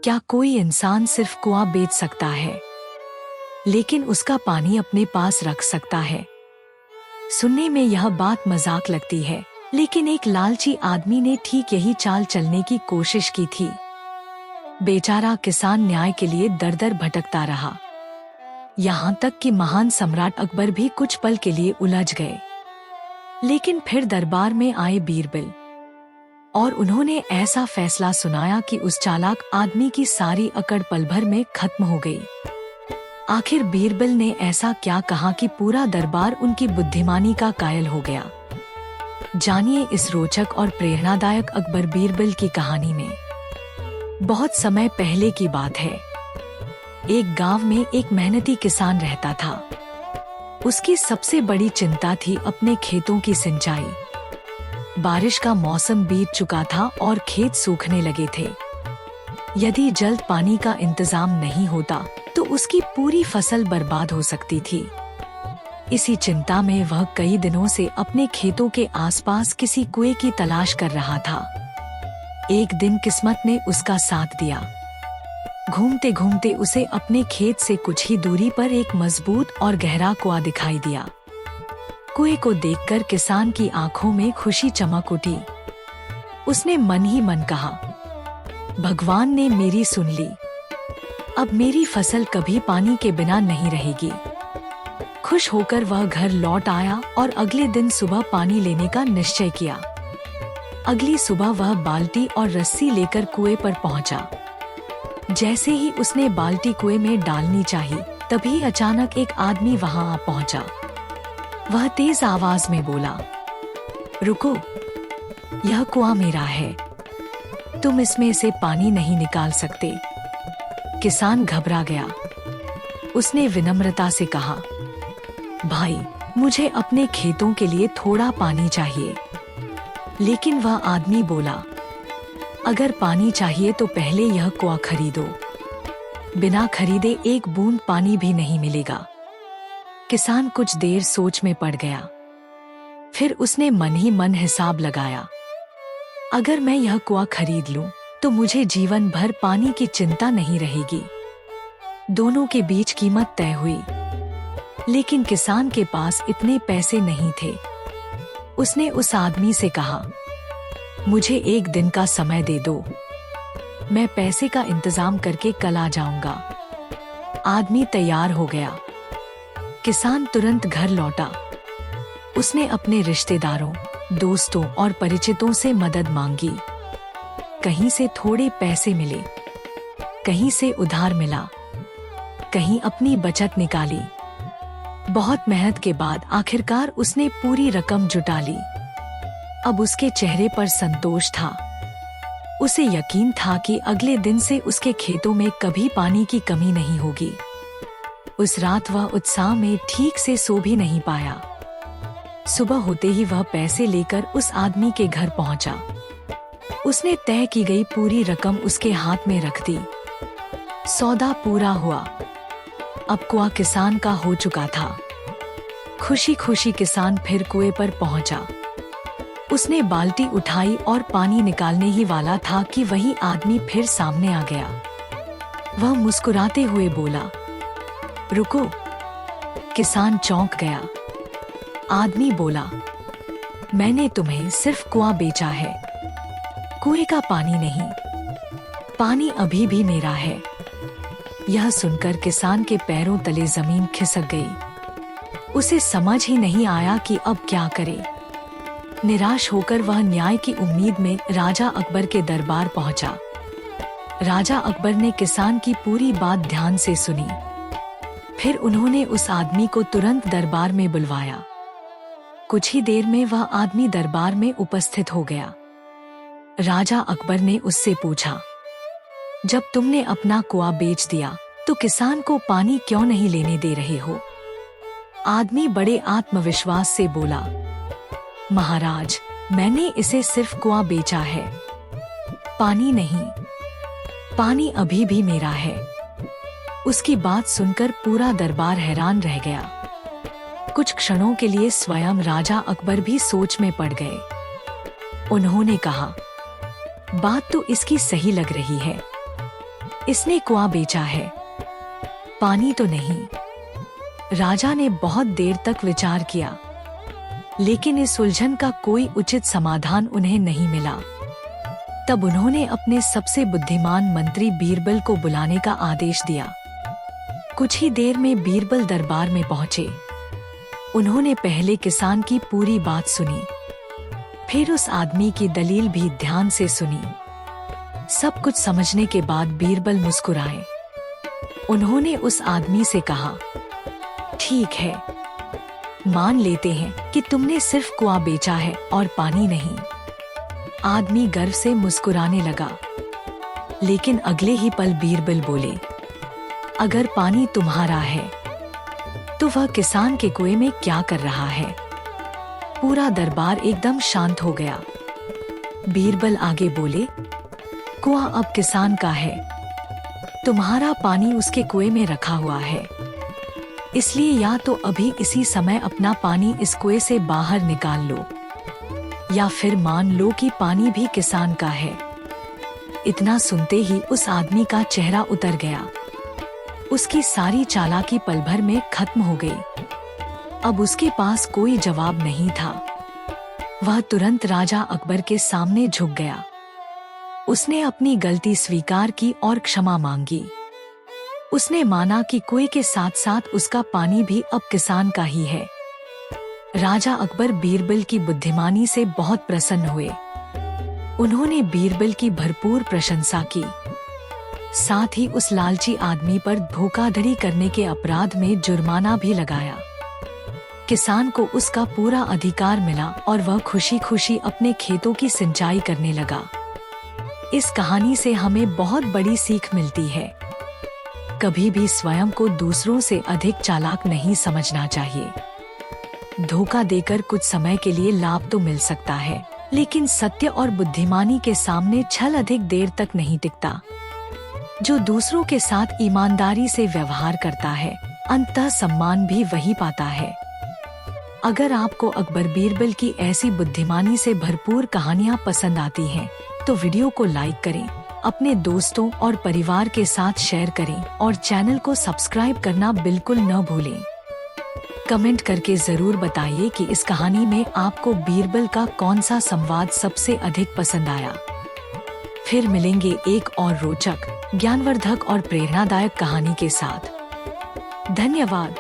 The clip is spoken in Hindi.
क्या कोई इंसान सिर्फ कुआं बेच सकता है, लेकिन उसका पानी अपने पास रख सकता है? सुनने में यह बात मजाक लगती है, लेकिन एक लालची आदमी ने ठीक यही चाल चलने की कोशिश की थी। बेचारा किसान न्याय के लिए दर दर भटकता रहा, यहाँ तक कि महान सम्राट अकबर भी कुछ पल के लिए उलझ गए। लेकिन फिर दरबार में आए बीरबल, और उन्होंने ऐसा फैसला सुनाया कि उस चालाक आदमी की सारी अकड़ पल भर में खत्म हो गई। आखिर बीरबल ने ऐसा क्या कहा कि पूरा दरबार उनकी बुद्धिमानी का कायल हो गया? जानिए इस रोचक और प्रेरणादायक अकबर बीरबल की कहानी में। बहुत समय पहले की बात है। एक गांव में एक मेहनती किसान रहता था। उसकी सबसे बड़ी चिंता थी अपने खेतों की सिंचाई। बारिश का मौसम बीत चुका था और खेत सूखने लगे थे। यदि जल्द पानी का इंतजाम नहीं होता तो उसकी पूरी फसल बर्बाद हो सकती थी। इसी चिंता में वह कई दिनों से अपने खेतों के आसपास किसी कुएं की तलाश कर रहा था। एक दिन किस्मत ने उसका साथ दिया। घूमते घूमते उसे अपने खेत से कुछ ही दूरी पर एक मजबूत और गहरा कुआं दिखाई दिया। कुएं को देखकर किसान की आंखों में खुशी चमक उठी। उसने मन ही मन कहा, भगवान ने मेरी सुन ली। अब मेरी फसल कभी पानी के बिना नहीं रहेगी। खुश होकर वह घर लौट आया और अगले दिन सुबह पानी लेने का निश्चय किया। अगली सुबह वह बाल्टी और रस्सी लेकर कुएं पर पहुंचा। जैसे ही उसने बाल्टी कुएं में डालनी चाहिए, तभी अचानक एक आदमी वहां आ पहुंचा। वह तेज आवाज में बोला, रुको, यह कुआं मेरा है, तुम इसमें से पानी नहीं निकाल सकते। किसान घबरा गया। उसने विनम्रता से कहा, भाई, मुझे अपने खेतों के लिए थोड़ा पानी चाहिए। लेकिन वह आदमी बोला, अगर पानी चाहिए तो पहले यह कुआं खरीदो। बिना खरीदे एक बूंद पानी भी नहीं मिलेगा। किसान कुछ देर सोच में पड़ गया। फिर उसने मन ही मन हिसाब लगाया, अगर मैं यह कुआं खरीद लूं, तो मुझे जीवन भर पानी की चिंता नहीं रहेगी। दोनों के बीच कीमत तय हुई। लेकिन किसान के पास इतने पैसे नहीं थे। उसने उस आदमी से कहा, मुझे एक दिन का समय दे दो, मैं पैसे का इंतजाम करके कल आ जाऊंगा। आदमी तैयार हो गया। किसान तुरंत घर लौटा। उसने अपने रिश्तेदारों, दोस्तों और परिचितों से मदद मांगी। कहीं से थोड़े पैसे मिले, कहीं से उधार मिला, कहीं अपनी बचत निकाली। बहुत मेहनत के बाद आखिरकार उसने पूरी रकम जुटा ली। अब उसके चेहरे पर संतोष था। उसे यकीन था कि अगले दिन से उसके खेतों में कभी पानी की कमी नहीं होगी। उस रात वह उत्साह में ठीक से सो भी नहीं पाया। सुबह होते ही वह पैसे लेकर उस आदमी के घर पहुंचा। उसने तय की गई पूरी रकम उसके हाथ में रख दी। सौदा पूरा हुआ। अब कुआं किसान का हो चुका था। खुशी खुशी किसान फिर कुएं पर पहुंचा। उसने बाल्टी उठाई और पानी निकालने ही वाला था कि वही आदमी फिर सामने आ गया। वह मुस्कुराते हुए बोला, रुको। किसान चौंक गया। आदमी बोला, मैंने तुम्हें सिर्फ कुआं बेचा है, कुएं का पानी नहीं। पानी अभी भी मेरा है। यह सुनकर किसान के पैरों तले जमीन खिसक गई। उसे समझ ही नहीं आया कि अब क्या करे। निराश होकर वह न्याय की उम्मीद में राजा अकबर के दरबार पहुंचा। राजा अकबर ने किसान की पूरी बात ध्यान से सुनी। फिर उन्होंने उस आदमी को तुरंत दरबार में बुलवाया। कुछ ही देर में वह आदमी दरबार में उपस्थित हो गया। राजा अकबर ने उससे पूछा, जब तुमने अपना कुआं बेच दिया तो किसान को पानी क्यों नहीं लेने दे रहे हो? आदमी बड़े आत्मविश्वास से बोला, महाराज, मैंने इसे सिर्फ कुआं बेचा है, पानी नहीं। पानी अभी भी मेरा है। उसकी बात सुनकर पूरा दरबार हैरान रह गया। कुछ क्षणों के लिए स्वयं राजा अकबर भी सोच में पड़ गए। उन्होंने कहा, बात तो इसकी सही लग रही है, इसने कुआं बेचा है, पानी तो नहीं। राजा ने बहुत देर तक विचार किया, लेकिन इस उलझन का कोई उचित समाधान उन्हें नहीं मिला। तब उन्होंने अपने सबसे बुद्धिमान मंत्री बीरबल को बुलाने का आदेश दिया। कुछ ही देर में बीरबल दरबार में पहुंचे। उन्होंने पहले किसान की पूरी बात सुनी, फिर उस आदमी की दलील भी ध्यान से सुनी। सब कुछ समझने के बाद बीरबल मुस्कुराए। उन्होंने उस आदमी से कहा, ठीक है, मान लेते हैं कि तुमने सिर्फ कुआं बेचा है और पानी नहीं। आदमी गर्व से मुस्कुराने लगा, लेकिन अगले ही पल बीरबल बोले, अगर पानी तुम्हारा है तो वह किसान के कुएं में क्या कर रहा है? पूरा दरबार एकदम शांत हो गया। बीरबल आगे बोले, कुआं अब किसान का है, तुम्हारा पानी उसके कुएं में रखा हुआ है। इसलिए या तो अभी इसी समय अपना पानी इस कुएं से बाहर निकाल लो, या फिर मान लो कि पानी भी किसान का है। इतना सुनते ही उस आदमी का चेहरा उतर गया। उसकी सारी चालाकी पल भर में खत्म हो गई। अब उसके पास कोई जवाब नहीं था। वह तुरंत राजा अकबर के सामने झुक गया। उसने अपनी गलती स्वीकार की और क्षमा मांगी। उसने माना कि कुएं के साथ साथ उसका पानी भी अब किसान का ही है। राजा अकबर बीरबल की बुद्धिमानी से बहुत प्रसन्न हुए। उन्होंने बीरबल की भरपूर प्रशंसा की। साथ ही उस लालची आदमी पर धोखाधड़ी करने के अपराध में जुर्माना भी लगाया। किसान को उसका पूरा अधिकार मिला और वह खुशी खुशी अपने खेतों की सिंचाई करने लगा। इस कहानी से हमें बहुत बड़ी सीख मिलती है। कभी भी स्वयं को दूसरों से अधिक चालाक नहीं समझना चाहिए। धोखा देकर कुछ समय के लिए लाभ तो मिल सकता है, लेकिन सत्य और बुद्धिमानी के सामने छल अधिक देर तक नहीं टिकता। जो दूसरों के साथ ईमानदारी से व्यवहार करता है, अंततः सम्मान भी वही पाता है। अगर आपको अकबर बीरबल की ऐसी बुद्धिमानी से भरपूर कहानियाँ पसंद आती हैं, तो वीडियो को लाइक करें, अपने दोस्तों और परिवार के साथ शेयर करें और चैनल को सब्सक्राइब करना बिल्कुल न भूलें। कमेंट करके जरूर बताइए कि इस कहानी में आपको बीरबल का कौन सा संवाद सबसे अधिक पसंद आया। फिर मिलेंगे एक और रोचक, ज्ञानवर्धक और प्रेरणादायक कहानी के साथ। धन्यवाद।